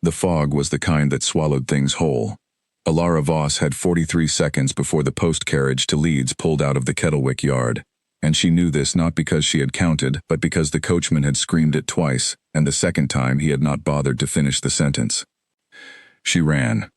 The fog was the kind that swallowed things whole. Alara Voss had 43 seconds before the post-carriage to Leeds pulled out of the Kettlewick yard, and she knew this not because she had counted, but because the coachman had screamed it twice, and the second time he had not bothered to finish the sentence. She ran.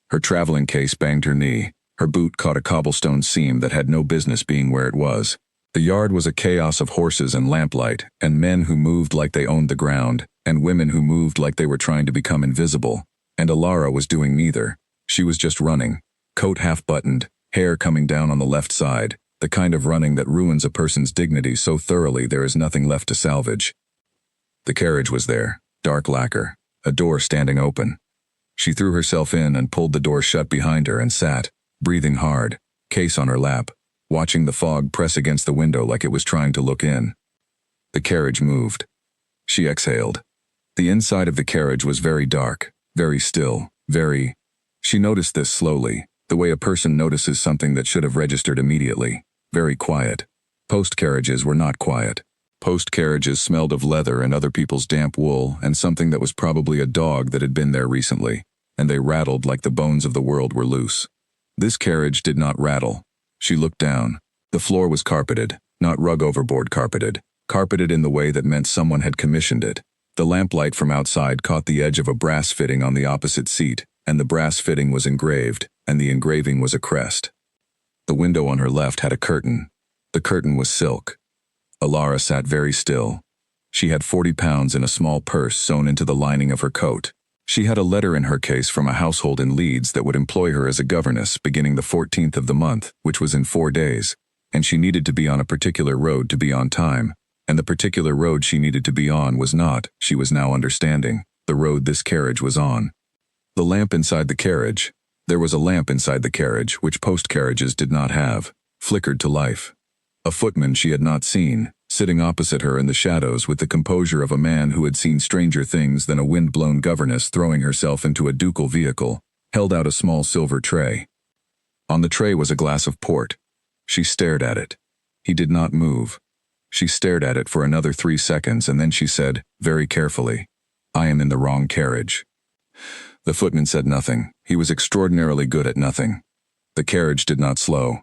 Her traveling case banged her knee. Her boot caught a cobblestone seam that had no business being where it was. The yard was a chaos of horses and lamplight, and men who moved like they owned the ground, and women who moved like they were trying to become invisible. And Alara was doing neither. She was just running, coat half-buttoned, hair coming down on the left side, the kind of running that ruins a person's dignity so thoroughly there is nothing left to salvage. The carriage was there, dark lacquer, a door standing open. She threw herself in and pulled the door shut behind her and sat, breathing hard, case on her lap, watching the fog press against the window like it was trying to look in. The carriage moved. She exhaled. The inside of the carriage was very dark, very still, very... She noticed this slowly, the way a person notices something that should have registered immediately. Very quiet. Post-carriages were not quiet. Post-carriages smelled of leather and other people's damp wool and something that was probably a dog that had been there recently, and they rattled like the bones of the world were loose. This carriage did not rattle. She looked down. The floor was carpeted, not rug-overboard carpeted, carpeted in the way that meant someone had commissioned it. The lamplight from outside caught the edge of a brass fitting on the opposite seat, and the brass fitting was engraved, and the engraving was a crest. The window on her left had a curtain. The curtain was silk. Alara sat very still. She had 40 pounds in a small purse sewn into the lining of her coat. She had a letter in her case from a household in Leeds that would employ her as a governess beginning the 14th of the month, which was in 4 days, and she needed to be on a particular road to be on time, and the particular road she needed to be on was not, she was now understanding, the road this carriage was on. The lamp inside the carriage, there was a lamp inside the carriage which post-carriages did not have, flickered to life. A footman she had not seen, sitting opposite her in the shadows with the composure of a man who had seen stranger things than a wind-blown governess throwing herself into a ducal vehicle, held out a small silver tray. On the tray was a glass of port. She stared at it. He did not move. She stared at it for another 3 seconds and then she said, very carefully, "I am in the wrong carriage." The footman said nothing. He was extraordinarily good at nothing. The carriage did not slow.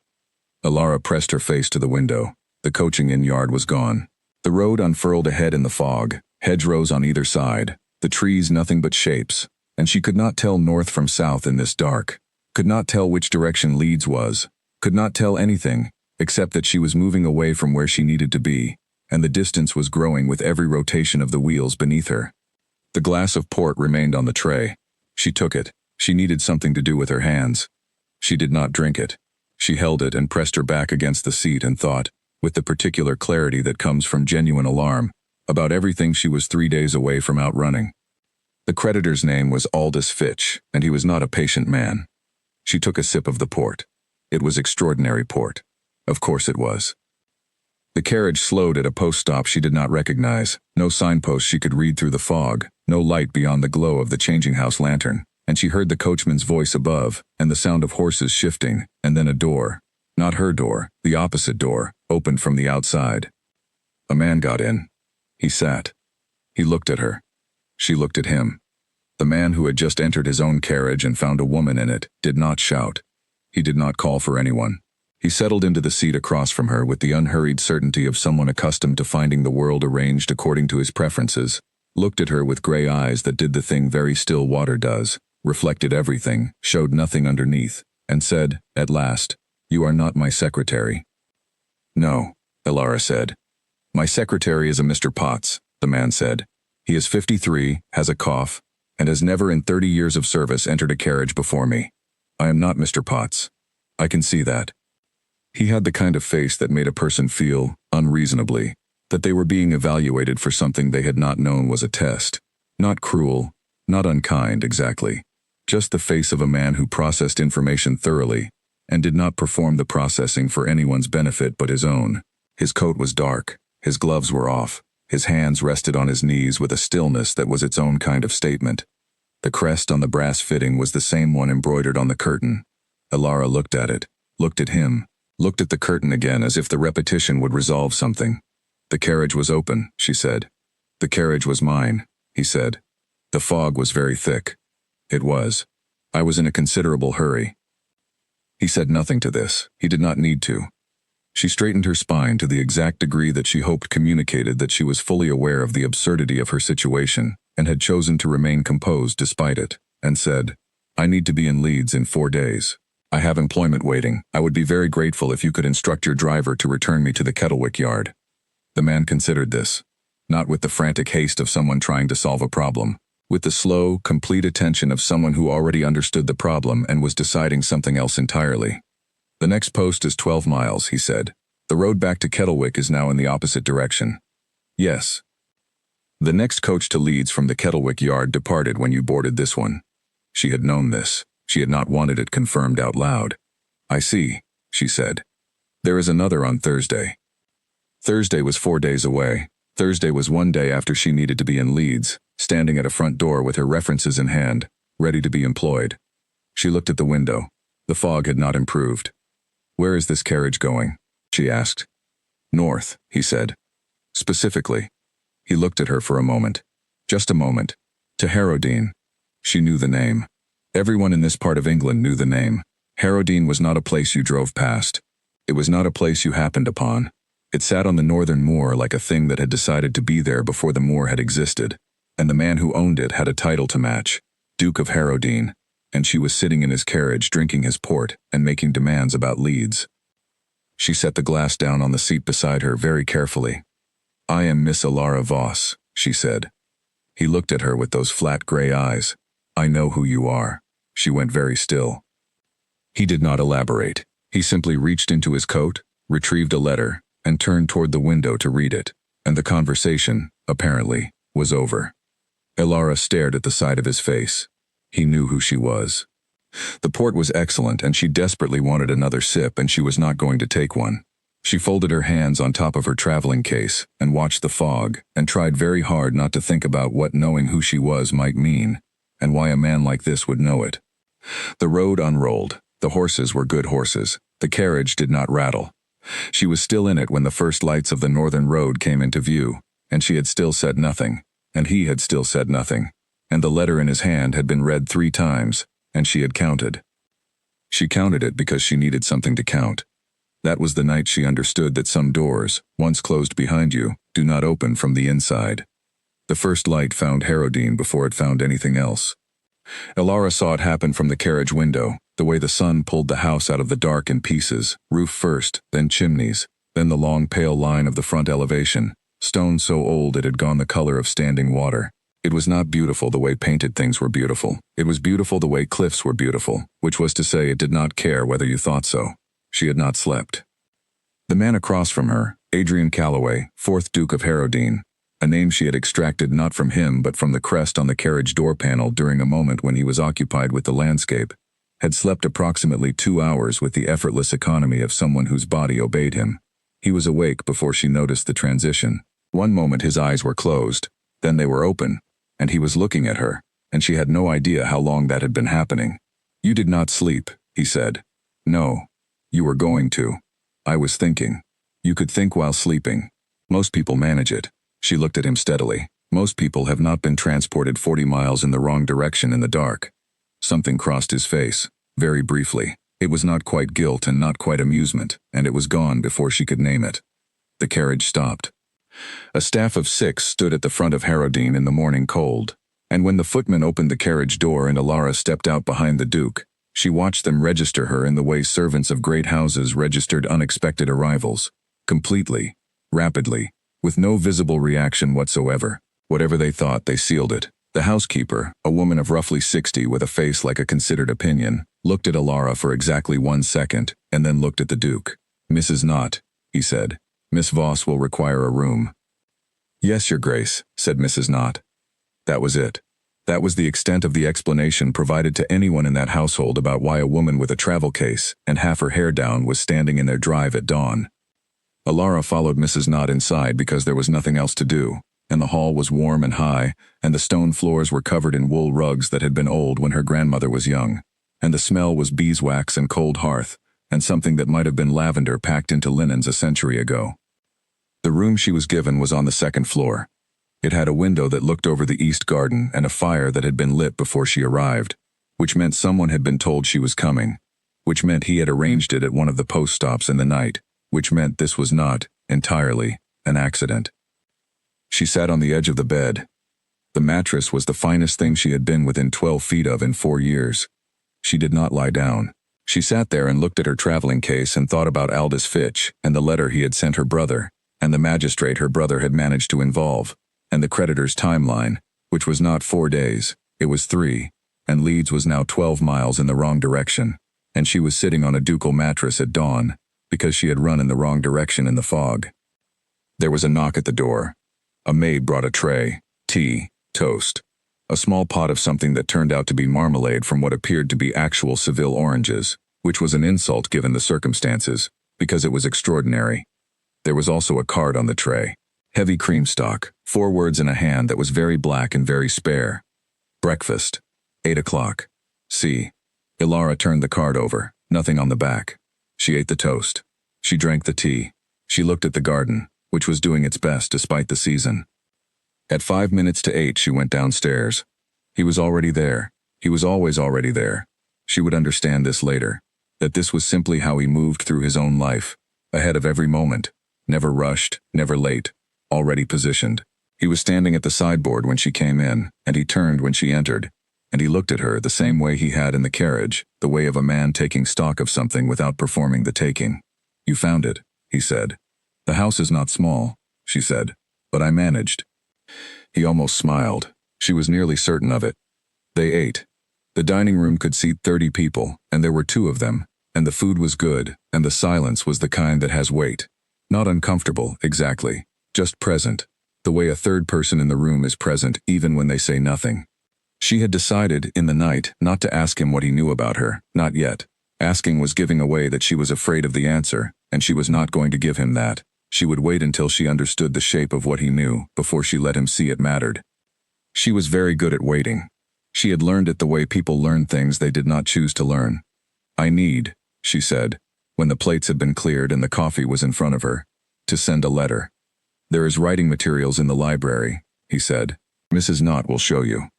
Alara pressed her face to the window. The coaching-in yard was gone. The road unfurled ahead in the fog, hedgerows on either side, the trees nothing but shapes, and she could not tell north from south in this dark, could not tell which direction Leeds was, could not tell anything, except that she was moving away from where she needed to be, and the distance was growing with every rotation of the wheels beneath her. The glass of port remained on the tray. She took it. She needed something to do with her hands. She did not drink it. She held it and pressed her back against the seat and thought, with the particular clarity that comes from genuine alarm, about everything she was 3 days away from outrunning. The creditor's name was Aldous Fitch, and he was not a patient man. She took a sip of the port. It was extraordinary port. Of course it was. The carriage slowed at a post stop she did not recognize, no signpost she could read through the fog, no light beyond the glow of the changing-house lantern, and she heard the coachman's voice above, and the sound of horses shifting, and then a door, not her door, the opposite door, opened from the outside. A man got in. He sat. He looked at her. She looked at him. The man who had just entered his own carriage and found a woman in it did not shout. He did not call for anyone. He settled into the seat across from her with the unhurried certainty of someone accustomed to finding the world arranged according to his preferences, looked at her with gray eyes that did the thing very still water does, reflected everything, showed nothing underneath, and said, at last, "You are not my secretary." "No," Alara said. "My secretary is a Mr. Potts," the man said. "He is 53, has a cough, and has never in 30 years of service entered a carriage before me. I am not Mr. Potts. I can see that." He had the kind of face that made a person feel, unreasonably, that they were being evaluated for something they had not known was a test. Not cruel, not unkind exactly, just the face of a man who processed information thoroughly and did not perform the processing for anyone's benefit but his own. His coat was dark, his gloves were off, his hands rested on his knees with a stillness that was its own kind of statement. The crest on the brass fitting was the same one embroidered on the curtain. Alara looked at it, looked at him, looked at the curtain again as if the repetition would resolve something. "The carriage was open," she said. "The carriage was mine," he said. The fog was very thick. It was. I was in a considerable hurry. He said nothing to this. He did not need to. She straightened her spine to the exact degree that she hoped communicated that she was fully aware of the absurdity of her situation and had chosen to remain composed despite it, and said, I need to be in Leeds in 4 days. I have employment waiting. I would be very grateful if you could instruct your driver to return me to the Kettlewick yard. The man considered this, not with the frantic haste of someone trying to solve a problem, with the slow, complete attention of someone who already understood the problem and was deciding something else entirely. The next post is 12 miles, he said. The road back to Kettlewick is now in the opposite direction. Yes. The next coach to Leeds from the Kettlewick yard departed when you boarded this one. She had known this. She had not wanted it confirmed out loud. I see, she said. There is another on Thursday. Thursday was 4 days away. Thursday was 1 day after she needed to be in Leeds, standing at a front door with her references in hand, ready to be employed. She looked at the window. The fog had not improved. Where is this carriage going? She asked. North, he said. Specifically. He looked at her for a moment. Just a moment. To Harrowdene. She knew the name. Everyone in this part of England knew the name. Harrowdene was not a place you drove past. It was not a place you happened upon. It sat on the northern moor like a thing that had decided to be there before the moor had existed, and the man who owned it had a title to match, Duke of Harrowdene, and she was sitting in his carriage drinking his port and making demands about Leeds. She set the glass down on the seat beside her very carefully. I am Miss Alara Voss, she said. He looked at her with those flat gray eyes. I know who you are. She went very still. He did not elaborate. He simply reached into his coat, retrieved a letter, and turned toward the window to read it, and the conversation, apparently, was over. Alara stared at the side of his face. He knew who she was. The port was excellent, and she desperately wanted another sip, and she was not going to take one. She folded her hands on top of her traveling case and watched the fog, and tried very hard not to think about what knowing who she was might mean, and why a man like this would know it. The road unrolled. The horses were good horses. The carriage did not rattle. She was still in it when the first lights of the northern road came into view, and she had still said nothing, and he had still said nothing, and the letter in his hand had been read 3 times, and she had counted. She counted it because she needed something to count. That was the night she understood that some doors, once closed behind you, do not open from the inside. The first light found Harrowdene before it found anything else. Alara saw it happen from the carriage window, the way the sun pulled the house out of the dark in pieces, roof first, then chimneys, then the long pale line of the front elevation, stone so old it had gone the color of standing water. It was not beautiful the way painted things were beautiful. It was beautiful the way cliffs were beautiful, which was to say it did not care whether you thought so. She had not slept. The man across from her, Adrian Calloway, 4th Duke of Harrowdene, a name she had extracted not from him but from the crest on the carriage door panel during a moment when he was occupied with the landscape, had slept approximately 2 hours with the effortless economy of someone whose body obeyed him. He was awake before she noticed the transition. One moment his eyes were closed, then they were open, and he was looking at her, and she had no idea how long that had been happening. You did not sleep, he said. No. You were going to. I was thinking. You could think while sleeping. Most people manage it. She looked at him steadily. Most people have not been transported 40 miles in the wrong direction in the dark. Something crossed his face, very briefly. It was not quite guilt and not quite amusement, and it was gone before she could name it. The carriage stopped. A staff of 6 stood at the front of Harrowdene in the morning cold, and when the footman opened the carriage door and Alara stepped out behind the Duke, she watched them register her in the way servants of great houses registered unexpected arrivals, completely, rapidly, with no visible reaction whatsoever. Whatever they thought, they sealed it. The housekeeper, a woman of roughly 60 with a face like a considered opinion, looked at Alara for exactly 1 second, and then looked at the Duke. Mrs. Knott, he said. Miss Voss will require a room. Yes, Your Grace, said Mrs. Knott. That was it. That was the extent of the explanation provided to anyone in that household about why a woman with a travel case and half her hair down was standing in their drive at dawn. Alara followed Mrs. Knott inside because there was nothing else to do, and the hall was warm and high, and the stone floors were covered in wool rugs that had been old when her grandmother was young, and the smell was beeswax and cold hearth, and something that might have been lavender packed into linens a century ago. The room she was given was on the 2nd floor. It had a window that looked over the east garden and a fire that had been lit before she arrived, which meant someone had been told she was coming, which meant he had arranged it at one of the post stops in the night, which meant this was not, entirely, an accident. She sat on the edge of the bed. The mattress was the finest thing she had been within 12 feet of in 4 years. She did not lie down. She sat there and looked at her traveling case and thought about Aldous Fitch and the letter he had sent her brother, and the magistrate her brother had managed to involve, and the creditor's timeline, which was not 4 days, it was 3, and Leeds was now 12 miles in the wrong direction, and she was sitting on a ducal mattress at dawn, because she had run in the wrong direction in the fog. There was a knock at the door. A maid brought a tray, tea, toast, a small pot of something that turned out to be marmalade from what appeared to be actual Seville oranges, which was an insult given the circumstances, because it was extraordinary. There was also a card on the tray. Heavy cream stock, 4 words in a hand that was very black and very spare. Breakfast. 8 o'clock. C. Ilara turned the card over, nothing on the back. She ate the toast. She drank the tea. She looked at the garden, which was doing its best despite the season. At 5 minutes to 8 she went downstairs. He was already there. He was always already there. She would understand this later, that this was simply how he moved through his own life, ahead of every moment, never rushed, never late, already positioned. He was standing at the sideboard when she came in, and he turned when she entered, and he looked at her the same way he had in the carriage, the way of a man taking stock of something without performing the taking. "You found it," he said. "The house is not small," she said, "but I managed." He almost smiled. She was nearly certain of it. They ate. The dining room could seat 30 people, and there were 2 of them, and the food was good, and the silence was the kind that has weight. Not uncomfortable, exactly, just present, the way a third person in the room is present even when they say nothing. She had decided, in the night, not to ask him what he knew about her, not yet. Asking was giving away that she was afraid of the answer, and she was not going to give him that. She would wait until she understood the shape of what he knew before she let him see it mattered. She was very good at waiting. She had learned it the way people learn things they did not choose to learn. "I need," she said, when the plates had been cleared and the coffee was in front of her, "to send a letter. There is writing materials in the library," he said. "Mrs. Knott will show you.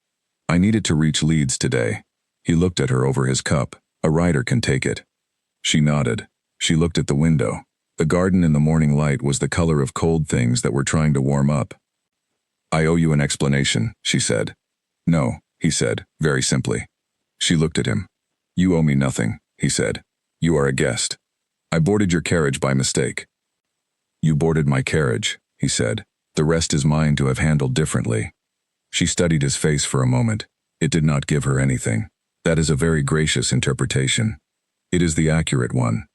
I needed to reach Leeds today." He looked at her over his cup. "A writer can take it." She nodded. She looked at the window. The garden in the morning light was the color of cold things that were trying to warm up. "I owe you an explanation," she said. "No," he said, very simply. She looked at him. "You owe me nothing," he said. "You are a guest. I boarded your carriage by mistake." "You boarded my carriage," he said. "The rest is mine to have handled differently." She studied his face for a moment. It did not give her anything. That is a very gracious interpretation. It is the accurate one.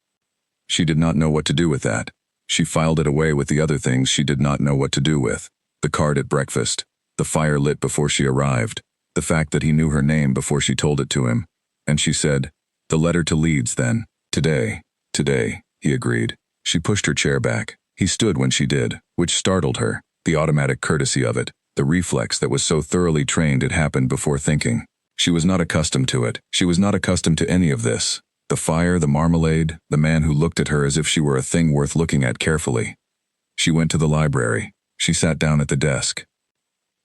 She did not know what to do with that. She filed it away with the other things she did not know what to do with. The card at breakfast, the fire lit before she arrived, the fact that he knew her name before she told it to him. And she said, "The letter to Leeds then. Today." "Today," he agreed. She pushed her chair back. He stood when she did, which startled her, the automatic courtesy of it, the reflex that was so thoroughly trained it happened before thinking. She was not accustomed to it. She was not accustomed to any of this. The fire, the marmalade, the man who looked at her as if she were a thing worth looking at carefully. She went to the library. She sat down at the desk.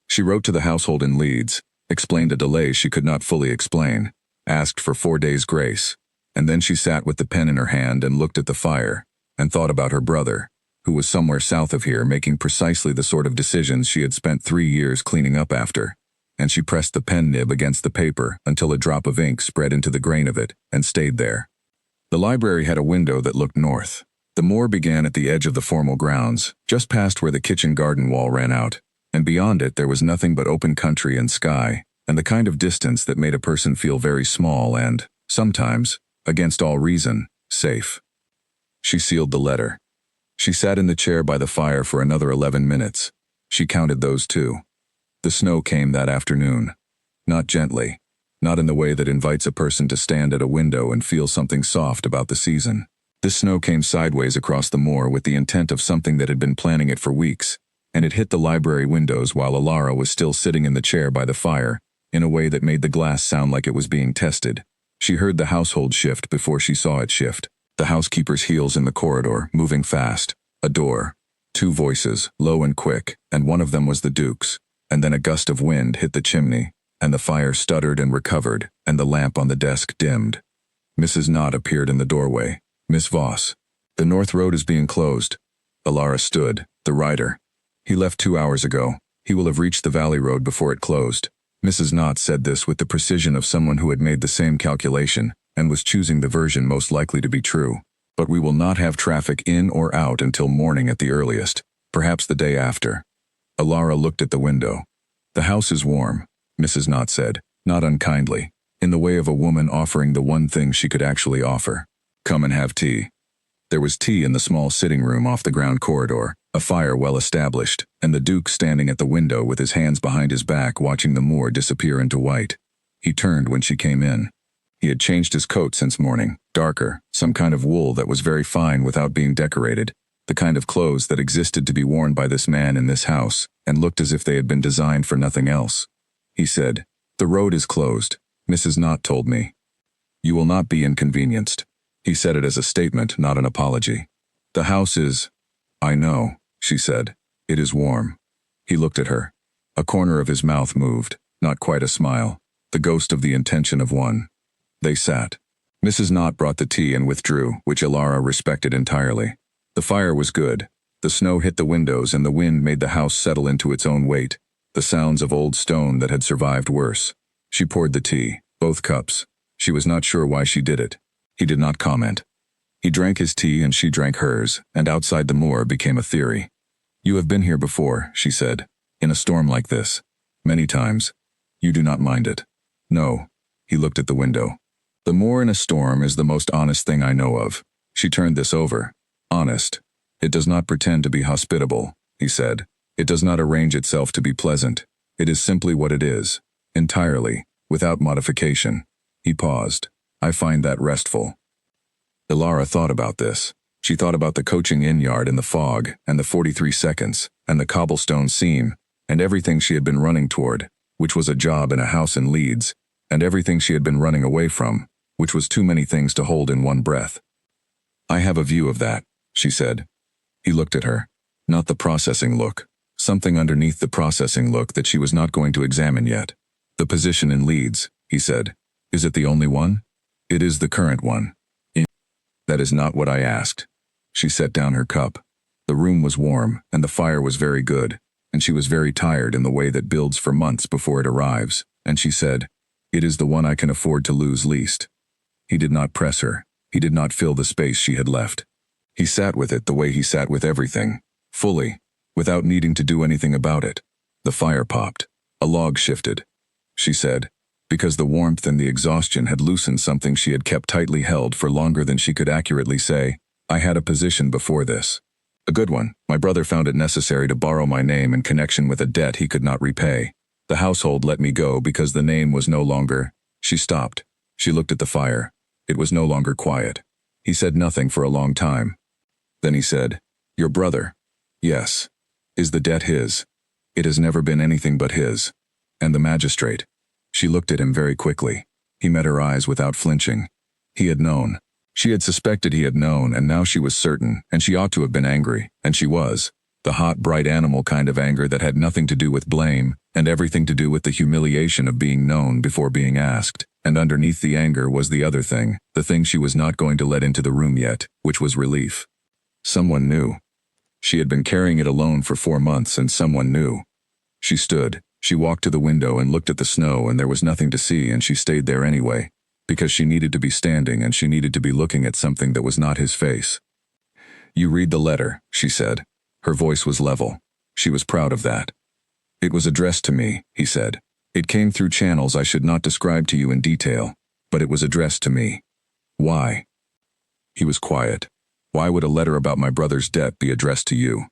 She wrote to the household in Leeds, explained a delay she could not fully explain, asked for 4 days' grace, and then she sat with the pen in her hand and looked at the fire, and thought about her brother, who was somewhere south of here making precisely the sort of decisions she had spent 3 years cleaning up after. And she pressed the pen nib against the paper until a drop of ink spread into the grain of it and stayed there. The library had a window that looked north. The moor began at the edge of the formal grounds, just past where the kitchen garden wall ran out, and beyond it there was nothing but open country and sky, and the kind of distance that made a person feel very small and, sometimes, against all reason, safe. She sealed the letter. She sat in the chair by the fire for another 11 minutes. She counted those too. The snow came that afternoon. Not gently. Not in the way that invites a person to stand at a window and feel something soft about the season. This snow came sideways across the moor with the intent of something that had been planning it for weeks, and it hit the library windows while Ilara was still sitting in the chair by the fire, in a way that made the glass sound like it was being tested. She heard the household shift before she saw it shift. The housekeeper's heels in the corridor, moving fast. A door. Two voices, low and quick, and one of them was the Duke's. And then a gust of wind hit the chimney, and the fire stuttered and recovered, and the lamp on the desk dimmed. Mrs. Knott appeared in the doorway. Miss Voss. The North Road is being closed. Alara stood, the rider. He left 2 hours ago. He will have reached the Valley Road before it closed. Mrs. Knott said this with the precision of someone who had made the same calculation, and was choosing the version most likely to be true. But we will not have traffic in or out until morning at the earliest, perhaps the day after. Alara looked at the window. The house is warm, Mrs. Knott said, not unkindly, in the way of a woman offering the one thing she could actually offer. Come and have tea. There was tea in the small sitting room off the ground corridor, a fire well established, and the Duke standing at the window with his hands behind his back watching the moor disappear into white. He turned when she came in. He had changed his coat since morning, darker, some kind of wool that was very fine without being decorated, the kind of clothes that existed to be worn by this man in this house, and looked as if they had been designed for nothing else. He said, "The road is closed, Mrs. Knott told me. You will not be inconvenienced." He said it as a statement, not an apology. "The house is—" "I know," she said. "It is warm." He looked at her. A corner of his mouth moved, not quite a smile, the ghost of the intention of one. They sat. Mrs. Knott brought the tea and withdrew, which Alara respected entirely. The fire was good. The snow hit the windows and the wind made the house settle into its own weight, the sounds of old stone that had survived worse. She poured the tea, both cups. She was not sure why she did it. He did not comment. He drank his tea and she drank hers, and outside the moor became a theory. "You have been here before," she said, "in a storm like this. Many times. You do not mind it." "No." He looked at the window. "The moor in a storm is the most honest thing I know of." She turned this over. "Honest. It does not pretend to be hospitable," he said. "It does not arrange itself to be pleasant. It is simply what it is. Entirely, without modification." He paused. "I find that restful." Alara thought about this. She thought about the coaching inn-yard in the fog, and the 43 seconds, and the cobblestone seam, and everything she had been running toward, which was a job in a house in Leeds, and everything she had been running away from, which was too many things to hold in one breath. "I have a view of that," she said. He looked at her. Not the processing look. Something underneath the processing look that she was not going to examine yet. "The position in Leeds," he said. "Is it the only one?" "It is the current one." "That is not what I asked." She set down her cup. The room was warm, and the fire was very good, and she was very tired in the way that builds for months before it arrives, and she said, "It is the one I can afford to lose least." He did not press her. He did not fill the space she had left. He sat with it the way he sat with everything, fully, without needing to do anything about it. The fire popped. A log shifted. She said, because the warmth and the exhaustion had loosened something she had kept tightly held for longer than she could accurately say, "I had a position before this. A good one. My brother found it necessary to borrow my name in connection with a debt he could not repay. The household let me go because the name was no longer—" She stopped. She looked at the fire. It was no longer quiet. He said nothing for a long time. Then he said, "Your brother?" "Yes." "Is the debt his?" "It has never been anything but his." "And the magistrate?" She looked at him very quickly. He met her eyes without flinching. He had known. She had suspected he had known, and now she was certain, and she ought to have been angry, and she was. The hot, bright animal kind of anger that had nothing to do with blame, and everything to do with the humiliation of being known before being asked. And underneath the anger was the other thing, the thing she was not going to let into the room yet, which was relief. Someone knew. She had been carrying it alone for 4 months, and someone knew. She stood. She walked to the window and looked at the snow, and there was nothing to see, and she stayed there anyway, because she needed to be standing and she needed to be looking at something that was not his face. "You read the letter," she said. Her voice was level. She was proud of that. "It was addressed to me," he said. "It came through channels I should not describe to you in detail, but it was addressed to me." "Why?" He was quiet. "Why would a letter about my brother's debt be addressed to you?"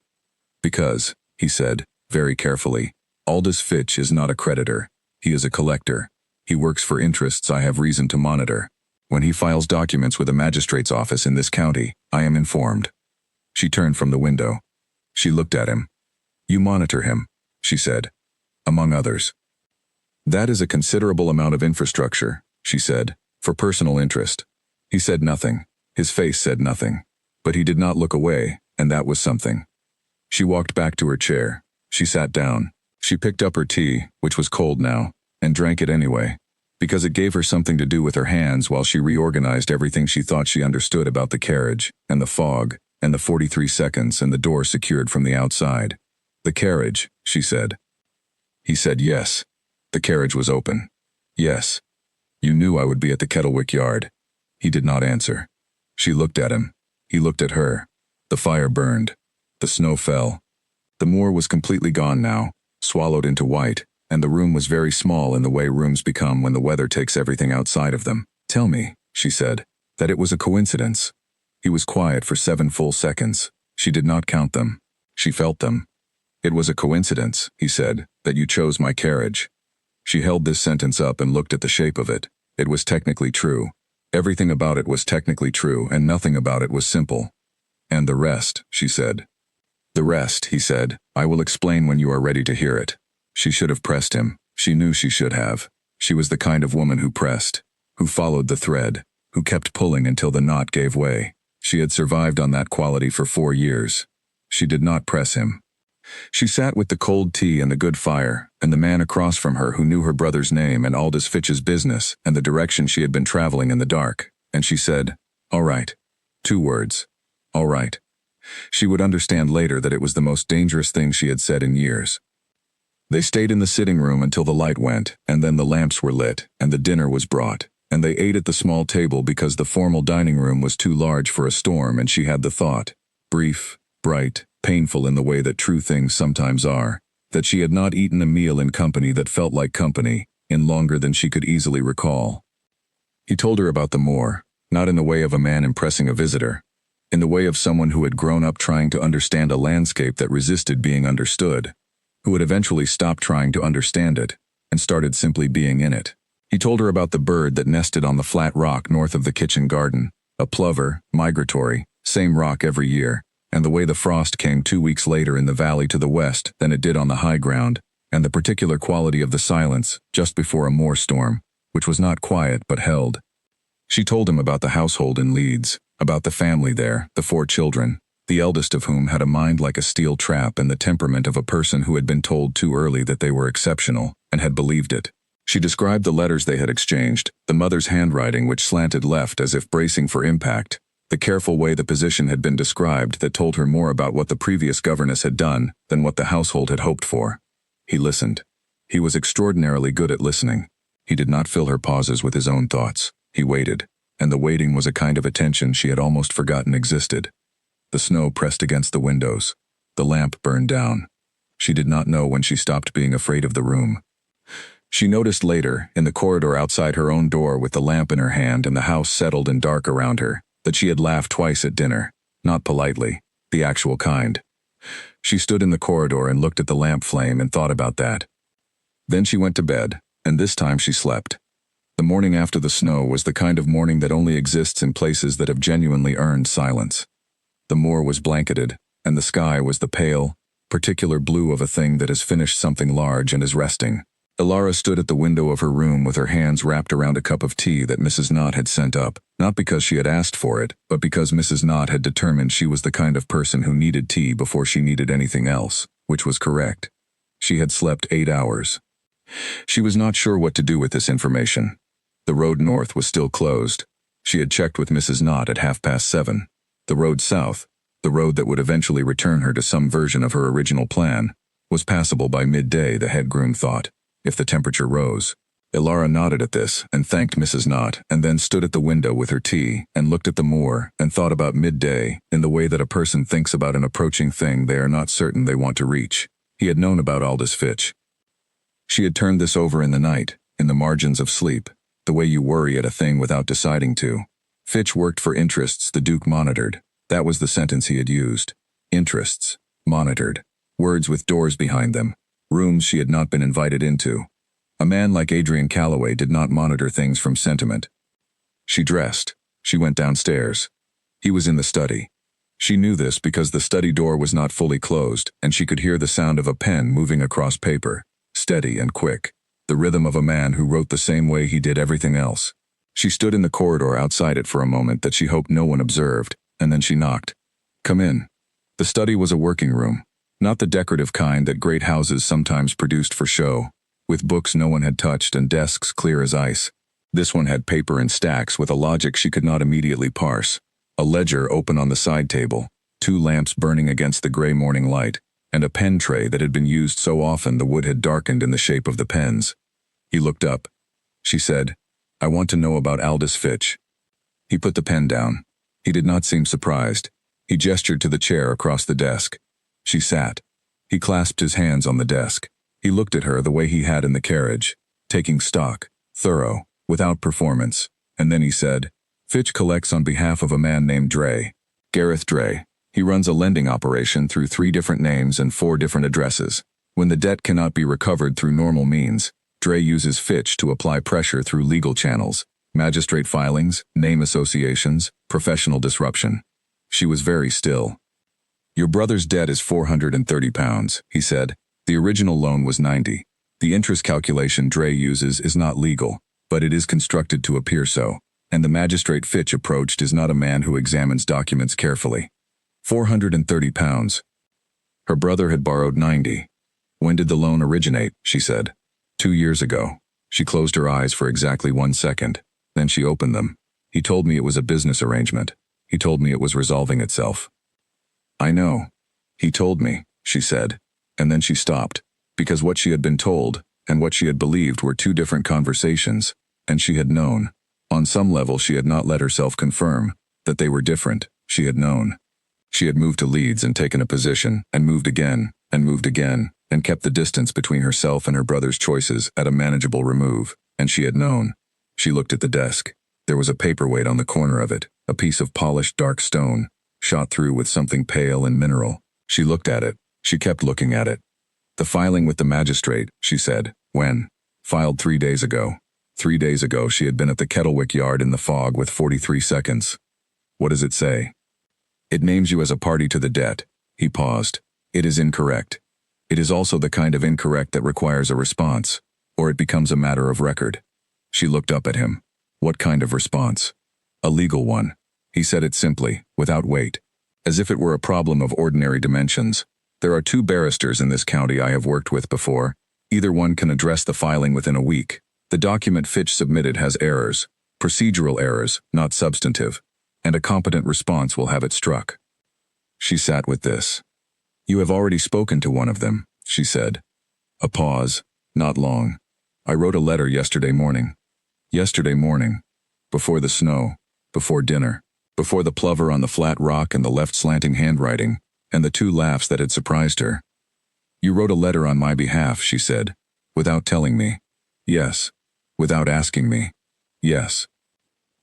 "Because," he said, very carefully, "Aldous Fitch is not a creditor. He is a collector. He works for interests I have reason to monitor. When he files documents with a magistrate's office in this county, I am informed." She turned from the window. She looked at him. "You monitor him," she said. "Among others." "That is a considerable amount of infrastructure," she said, "for personal interest." He said nothing. His face said nothing. But he did not look away, and that was something. She walked back to her chair. She sat down. She picked up her tea, which was cold now, and drank it anyway, because it gave her something to do with her hands while she reorganized everything she thought she understood about the carriage, and the fog, and the 43 seconds and the door secured from the outside. The carriage, she said. He said yes. The carriage was open. Yes. You knew I would be at the Kettlewick yard. He did not answer. She looked at him. He looked at her. The fire burned. The snow fell. The moor was completely gone now, swallowed into white, and the room was very small in the way rooms become when the weather takes everything outside of them. Tell me, she said, that it was a coincidence. He was quiet for 7 full seconds. She did not count them. She felt them. It was a coincidence, he said, that you chose my carriage. She held this sentence up and looked at the shape of it. It was technically true. Everything about it was technically true, and nothing about it was simple. And the rest, she said. The rest, he said, I will explain when you are ready to hear it. She should have pressed him. She knew she should have. She was the kind of woman who pressed, who followed the thread, who kept pulling until the knot gave way. She had survived on that quality for 4 years. She did not press him. She sat with the cold tea and the good fire, and the man across from her who knew her brother's name and Aldous Fitch's business and the direction she had been traveling in the dark, and she said, all right. 2 words. All right. She would understand later that it was the most dangerous thing she had said in years. They stayed in the sitting room until the light went, and then the lamps were lit, and the dinner was brought, and they ate at the small table because the formal dining room was too large for a storm, and she had the thought, brief, bright, painful in the way that true things sometimes are, that she had not eaten a meal in company that felt like company, in longer than she could easily recall. He told her about the moor, not in the way of a man impressing a visitor, in the way of someone who had grown up trying to understand a landscape that resisted being understood, who had eventually stopped trying to understand it, and started simply being in it. He told her about the bird that nested on the flat rock north of the kitchen garden, a plover, migratory, same rock every year, and the way the frost came 2 weeks later in the valley to the west than it did on the high ground, and the particular quality of the silence just before a moor storm, which was not quiet but held. She told him about the household in Leeds, about the family there, the 4 children, the eldest of whom had a mind like a steel trap and the temperament of a person who had been told too early that they were exceptional, and had believed it. She described the letters they had exchanged, the mother's handwriting which slanted left as if bracing for impact, the careful way the position had been described that told her more about what the previous governess had done than what the household had hoped for. He listened. He was extraordinarily good at listening. He did not fill her pauses with his own thoughts. He waited, and the waiting was a kind of attention she had almost forgotten existed. The snow pressed against the windows. The lamp burned down. She did not know when she stopped being afraid of the room. She noticed later, in the corridor outside her own door with the lamp in her hand and the house settled and dark around her, that she had laughed twice at dinner, not politely, the actual kind. She stood in the corridor and looked at the lamp flame and thought about that. Then she went to bed, and this time she slept. The morning after the snow was the kind of morning that only exists in places that have genuinely earned silence. The moor was blanketed, and the sky was the pale, particular blue of a thing that has finished something large and is resting. Elara stood at the window of her room with her hands wrapped around a cup of tea that Mrs. Knott had sent up, not because she had asked for it, but because Mrs. Knott had determined she was the kind of person who needed tea before she needed anything else, which was correct. She had slept 8 hours. She was not sure what to do with this information. The road north was still closed. She had checked with Mrs. Knott at 7:30. The road south, the road that would eventually return her to some version of her original plan, was passable by midday, the head groom thought, if the temperature rose. Elara nodded at this and thanked Mrs. Knott, and then stood at the window with her tea and looked at the moor and thought about midday in the way that a person thinks about an approaching thing they are not certain they want to reach. He had known about Aldous Fitch. She had turned this over in the night, in the margins of sleep, the way you worry at a thing without deciding to. Fitch worked for interests the Duke monitored. That was the sentence he had used. Interests. Monitored. Words with doors behind them. Rooms she had not been invited into. A man like Adrian Calloway did not monitor things from sentiment. She dressed. She went downstairs. He was in the study. She knew this because the study door was not fully closed, and she could hear the sound of a pen moving across paper, steady and quick, the rhythm of a man who wrote the same way he did everything else. She stood in the corridor outside it for a moment that she hoped no one observed, and then she knocked. Come in. The study was a working room. Not the decorative kind that great houses sometimes produced for show, with books no one had touched and desks clear as ice. This one had paper in stacks with a logic she could not immediately parse, a ledger open on the side table, 2 lamps burning against the gray morning light, and a pen tray that had been used so often the wood had darkened in the shape of the pens. He looked up. She said, "I want to know about Aldous Fitch." He put the pen down. He did not seem surprised. He gestured to the chair across the desk. She sat. He clasped his hands on the desk. He looked at her the way he had in the carriage, taking stock, thorough, without performance, and then he said, "Fitch collects on behalf of a man named Dre. Gareth Dre. He runs a lending operation through 3 different names and 4 different addresses. When the debt cannot be recovered through normal means, Dre uses Fitch to apply pressure through legal channels, magistrate filings, name associations, professional disruption." She was very still. "Your brother's debt is £430, he said. "The original loan was 90. The interest calculation Dre uses is not legal, but it is constructed to appear so, and the magistrate Fitch approached is not a man who examines documents carefully. £430. Her brother had borrowed 90. "When did the loan originate?" she said. 2 years ago. She closed her eyes for exactly 1 second. Then she opened them. "He told me it was a business arrangement. He told me it was resolving itself." "I know. He told me," she said. And then she stopped, because what she had been told and what she had believed were 2 different conversations, and she had known. On some level she had not let herself confirm that they were different. She had known. She had moved to Leeds and taken a position, and moved again, and kept the distance between herself and her brother's choices at a manageable remove, and she had known. She looked at the desk. There was a paperweight on the corner of it, a piece of polished dark stone, shot through with something pale and mineral. She looked at it. She kept looking at it. "The filing with the magistrate," she said. "When?" "Filed 3 days ago." 3 days ago she had been at the Kettlewick yard in the fog with 43 seconds. "What does it say?" "It names you as a party to the debt." He paused. "It is incorrect. It is also the kind of incorrect that requires a response, or it becomes a matter of record." She looked up at him. "What kind of response?" "A legal one." He said it simply, without weight, as if it were a problem of ordinary dimensions. "There are 2 barristers in this county I have worked with before. Either one can address the filing within a week. The document Fitch submitted has errors, procedural errors, not substantive, and a competent response will have it struck." She sat with this. "You have already spoken to one of them," she said. A pause. "Not long. I wrote a letter yesterday morning." Yesterday morning. Before the snow. Before dinner. Before the plover on the flat rock and the left slanting handwriting, and the 2 laughs that had surprised her. "You wrote a letter on my behalf," she said. "Without telling me." "Yes." "Without asking me." "Yes."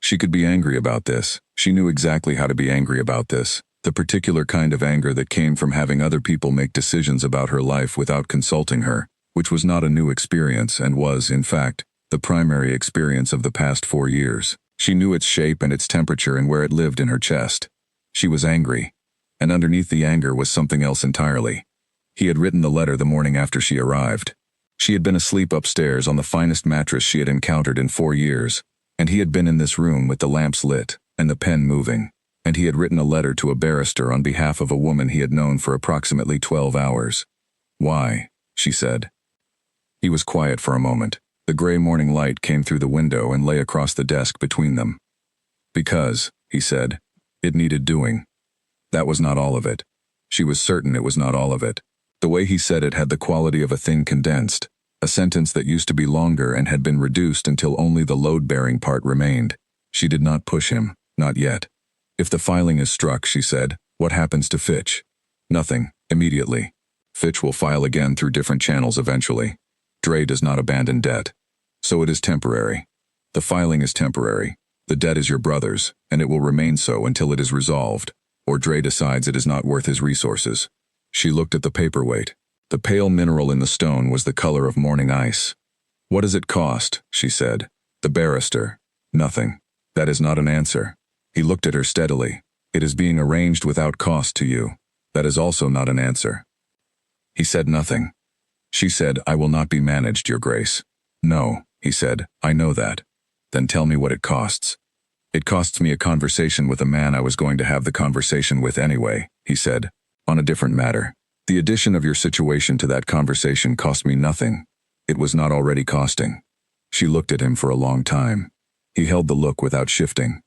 She could be angry about this. She knew exactly how to be angry about this. The particular kind of anger that came from having other people make decisions about her life without consulting her, which was not a new experience and was, in fact, the primary experience of the past 4 years. She knew its shape and its temperature and where it lived in her chest. She was angry. And underneath the anger was something else entirely. He had written the letter the morning after she arrived. She had been asleep upstairs on the finest mattress she had encountered in 4 years, and he had been in this room with the lamps lit and the pen moving, and he had written a letter to a barrister on behalf of a woman he had known for approximately 12 hours. "Why?" she said. He was quiet for a moment. The gray morning light came through the window and lay across the desk between them. "Because," he said, "it needed doing." That was not all of it. She was certain it was not all of it. The way he said it had the quality of a thing condensed, a sentence that used to be longer and had been reduced until only the load-bearing part remained. She did not push him, not yet. "If the filing is struck," she said, "what happens to Fitch?" "Nothing, immediately. Fitch will file again through different channels eventually. Dre does not abandon debt. So it is temporary. The filing is temporary. The debt is your brother's, and it will remain so until it is resolved, or Dre decides it is not worth his resources." She looked at the paperweight. The pale mineral in the stone was the color of morning ice. "What does it cost?" she said. "The barrister." "Nothing. That is not an answer." He looked at her steadily. "It is being arranged without cost to you. That is also not an answer." He said nothing. She said, "I will not be managed, Your Grace." "No," he said, "I know that." "Then tell me what it costs." "It costs me a conversation with a man I was going to have the conversation with anyway," he said, "on a different matter. The addition of your situation to that conversation cost me nothing. It was not already costing. She looked at him for a long time. He held the look without shifting.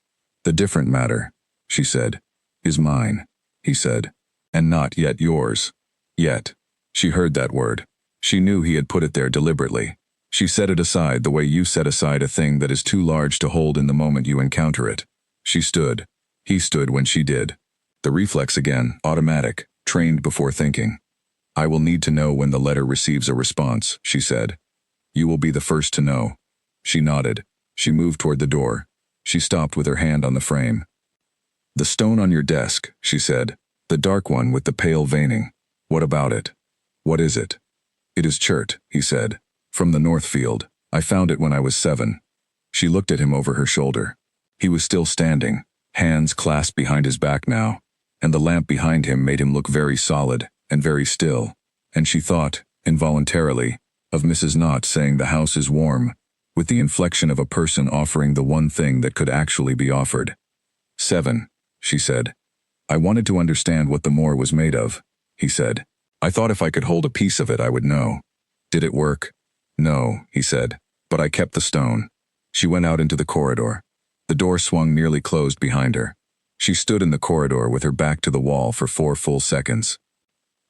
The different matter, she said, is mine, he said, and not yet yours. Yet. She heard that word. She knew he had put it there deliberately. She set it aside the way you set aside a thing that is too large to hold in the moment you encounter it. She stood. He stood when she did. The reflex again, automatic, trained before thinking. I will need to know when the letter receives a response, she said. You will be the first to know. She nodded. She moved toward the door. She stopped with her hand on the frame. The stone on your desk, she said. The dark one with the pale veining. What about it? What is it? It is chert, he said. From the Northfield. I found it when I was 7. She looked at him over her shoulder. He was still standing, hands clasped behind his back now, and the lamp behind him made him look very solid and very still, and she thought, involuntarily, of Mrs. Knott saying the house is warm, with the inflection of a person offering the one thing that could actually be offered. 7, she said. I wanted to understand what the moor was made of, he said. I thought if I could hold a piece of it I would know. Did it work? No, he said, but I kept the stone. She went out into the corridor. The door swung nearly closed behind her. She stood in the corridor with her back to the wall for 4 full seconds.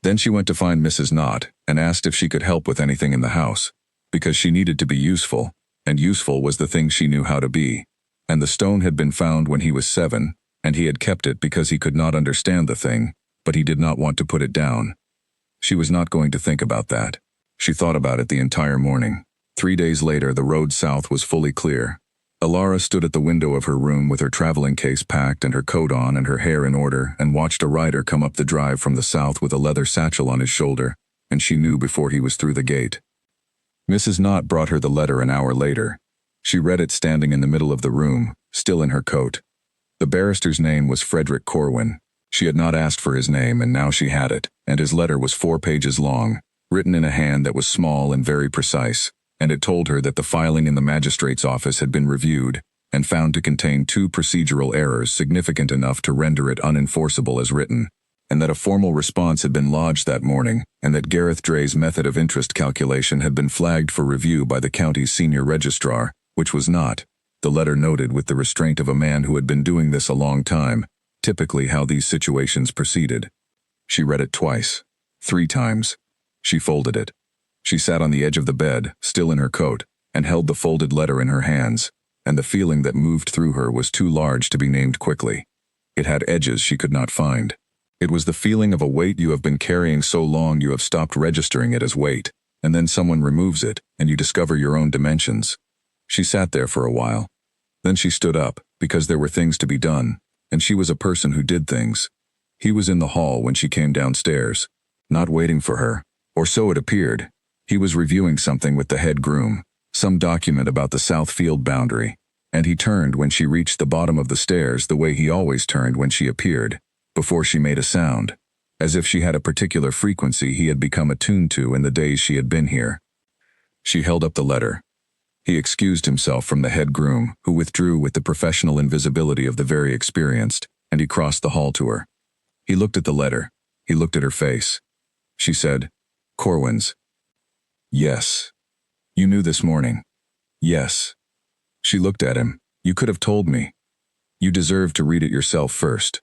Then she went to find Mrs. Knott and asked if she could help with anything in the house, because she needed to be useful, and useful was the thing she knew how to be. And the stone had been found when he was 7, and he had kept it because he could not understand the thing, but he did not want to put it down. She was not going to think about that. She thought about it the entire morning. 3 days later, the road south was fully clear. Alara stood at the window of her room with her traveling case packed and her coat on and her hair in order and watched a rider come up the drive from the south with a leather satchel on his shoulder, and she knew before he was through the gate. Mrs. Knott brought her the letter an hour later. She read it standing in the middle of the room, still in her coat. The barrister's name was Frederick Corwin. She had not asked for his name, and now she had it, and his letter was 4 pages long, written in a hand that was small and very precise, and it told her that the filing in the magistrate's office had been reviewed and found to contain 2 procedural errors significant enough to render it unenforceable as written, and that a formal response had been lodged that morning, and that Gareth Dray's method of interest calculation had been flagged for review by the county's senior registrar, which was not. The letter noted with the restraint of a man who had been doing this a long time, typically how these situations proceeded. She read it twice, 3 times. She folded it. She sat on the edge of the bed, still in her coat, and held the folded letter in her hands, and the feeling that moved through her was too large to be named quickly. It had edges she could not find. It was the feeling of a weight you have been carrying so long you have stopped registering it as weight, and then someone removes it, and you discover your own dimensions. She sat there for a while. Then she stood up, because there were things to be done, and she was a person who did things. He was in the hall when she came downstairs, not waiting for her, or so it appeared. He was reviewing something with the head groom, some document about the south field boundary, and he turned when she reached the bottom of the stairs the way he always turned when she appeared, before she made a sound, as if she had a particular frequency he had become attuned to in the days she had been here. She held up the letter. He excused himself from the head groom, who withdrew with the professional invisibility of the very experienced, and he crossed the hall to her. He looked at the letter. He looked at her face. She said, Corwin's. Yes. You knew this morning. Yes. She looked at him. You could have told me. You deserved to read it yourself first.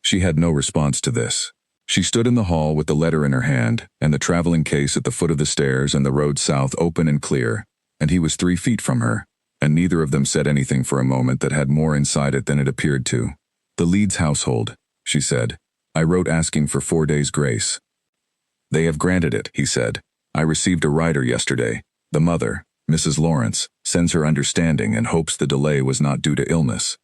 She had no response to this. She stood in the hall with the letter in her hand, and the traveling case at the foot of the stairs and the road south open and clear, and he was 3 feet from her, and neither of them said anything for a moment that had more inside it than it appeared to. The Leeds household, she said. I wrote asking for 4 days' grace. They have granted it, he said. I received a rider yesterday. The mother, Mrs. Lawrence, sends her understanding and hopes the delay was not due to illness.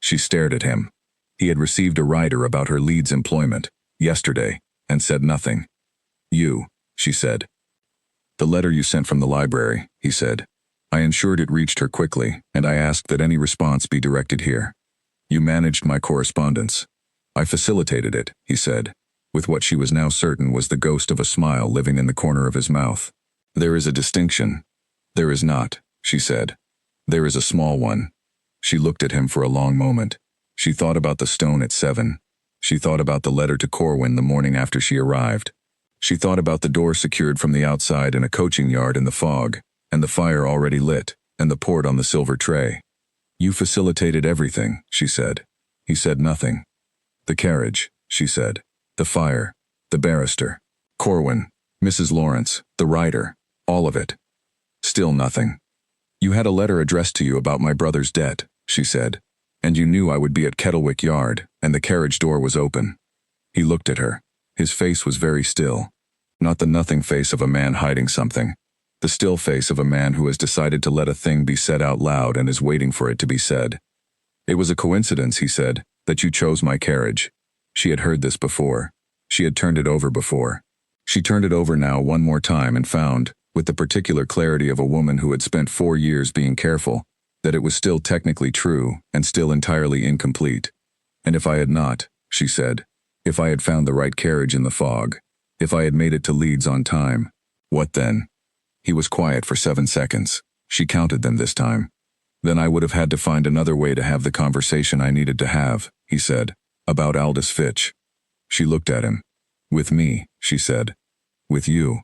She stared at him. He had received a rider about her Leeds employment, yesterday, and said nothing. You, she said. The letter you sent from the library, he said. I ensured it reached her quickly, and I asked that any response be directed here. You managed my correspondence. I facilitated it, he said, with what she was now certain was the ghost of a smile living in the corner of his mouth. There is a distinction. There is not, she said. There is a small one. She looked at him for a long moment. She thought about the stone at 7. She thought about the letter to Corwin the morning after she arrived. She thought about the door secured from the outside in a coaching yard in the fog, and the fire already lit, and the port on the silver tray. You facilitated everything, she said. He said nothing. The carriage, she said. The fire. The barrister. Corwin. Mrs. Lawrence. The writer. All of it. Still nothing. You had a letter addressed to you about my brother's debt, she said. And you knew I would be at Kettlewick Yard, and the carriage door was open. He looked at her. His face was very still. Not the nothing face of a man hiding something. The still face of a man who has decided to let a thing be said out loud and is waiting for it to be said. It was a coincidence, he said, that you chose my carriage. She had heard this before. She had turned it over before. She turned it over now one more time and found, with the particular clarity of a woman who had spent 4 years being careful, that it was still technically true and still entirely incomplete. And if I had not, she said, if I had found the right carriage in the fog, if I had made it to Leeds on time, what then? He was quiet for 7 seconds. She counted them this time. Then I would have had to find another way to have the conversation I needed to have, he said, about Aldous Fitch. She looked at him. With me, she said. With you.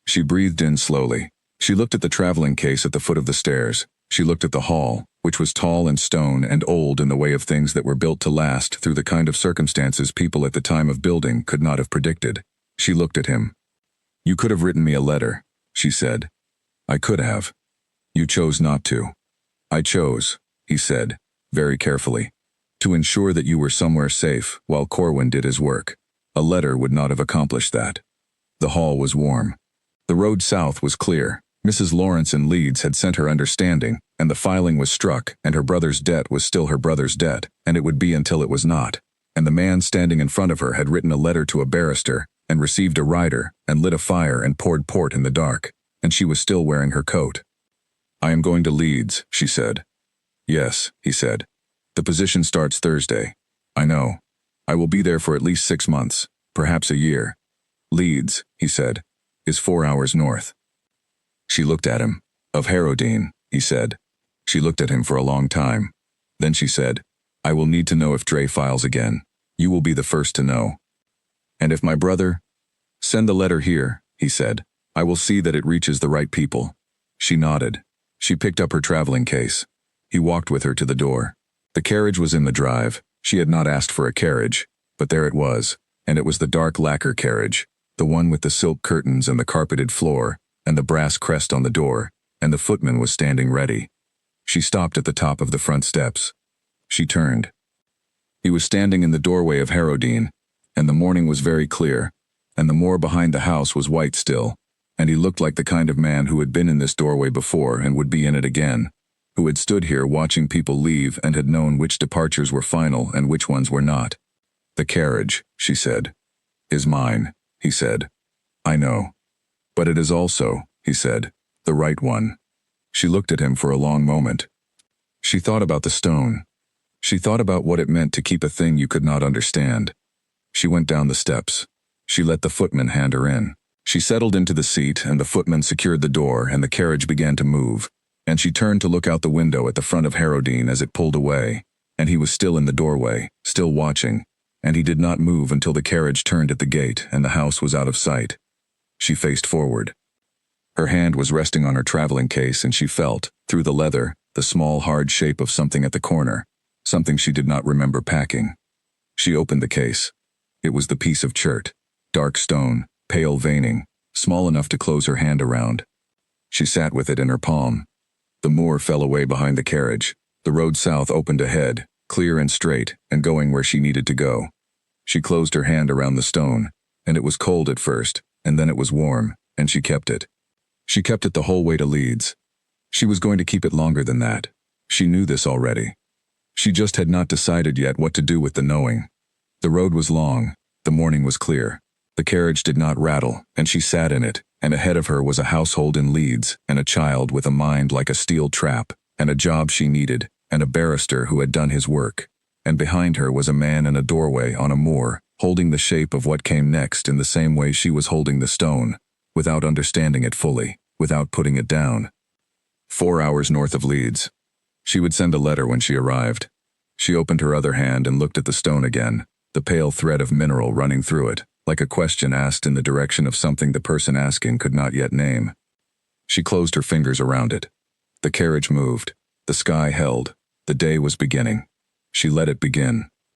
She breathed in slowly. She looked at the traveling case at the foot of the stairs. She looked at the hall, which was tall and stone and old in the way of things that were built to last through the kind of circumstances people at the time of building could not have predicted. She looked at him. You could have written me a letter, she said. I could have. You chose not to. I chose, he said, very carefully, to ensure that you were somewhere safe while Corwin did his work. A letter would not have accomplished that. The hall was warm. The road south was clear. Mrs. Lawrence in Leeds had sent her understanding, and the filing was struck, and her brother's debt was still her brother's debt, and it would be until it was not. And the man standing in front of her had written a letter to a barrister, and received a rider, and lit a fire and poured port in the dark, and she was still wearing her coat. I am going to Leeds, she said. Yes, he said. The position starts Thursday. I know. I will be there for at least 6 months, perhaps a year. Leeds, he said, is 4 hours north. She looked at him. Of Harrowdene, he said. She looked at him for a long time. Then she said, I will need to know if Dre files again. You will be the first to know. And if my brother? Send the letter here, he said. I will see that it reaches the right people. She nodded. She picked up her traveling case. He walked with her to the door. The carriage was in the drive. She had not asked for a carriage, but there it was, and it was the dark lacquer carriage, the one with the silk curtains and the carpeted floor, and the brass crest on the door, and the footman was standing ready. She stopped at the top of the front steps. She turned. He was standing in the doorway of Harrowdene, and the morning was very clear, and the moor behind the house was white still, and he looked like the kind of man who had been in this doorway before and would be in it again, who had stood here watching people leave and had known which departures were final and which ones were not. The carriage, she said, is mine, he said. I know. But it is also, he said, the right one. She looked at him for a long moment. She thought about the stone. She thought about what it meant to keep a thing you could not understand. She went down the steps. She let the footman hand her in. She settled into the seat, and the footman secured the door, and the carriage began to move, and she turned to look out the window at the front of Harrowdene as it pulled away, and he was still in the doorway, still watching, and he did not move until the carriage turned at the gate and the house was out of sight. She faced forward. Her hand was resting on her traveling case, and she felt, through the leather, the small hard shape of something at the corner, something she did not remember packing. She opened the case. It was the piece of chert, dark stone, pale veining, small enough to close her hand around. She sat with it in her palm. The moor fell away behind the carriage. The road south opened ahead, clear and straight, and going where she needed to go. She closed her hand around the stone, and it was cold at first, and then it was warm, and she kept it. She kept it the whole way to Leeds. She was going to keep it longer than that. She knew this already. She just had not decided yet what to do with the knowing. The road was long. The morning was clear. The carriage did not rattle, and she sat in it, and ahead of her was a household in Leeds, and a child with a mind like a steel trap, and a job she needed, and a barrister who had done his work. And behind her was a man in a doorway on a moor, holding the shape of what came next in the same way she was holding the stone, without understanding it fully, without putting it down. 4 hours north of Leeds. She would send a letter when she arrived. She opened her other hand and looked at the stone again, the pale thread of mineral running through it, like a question asked in the direction of something the person asking could not yet name. She closed her fingers around it. The carriage moved. The sky held. The day was beginning. She let it begin.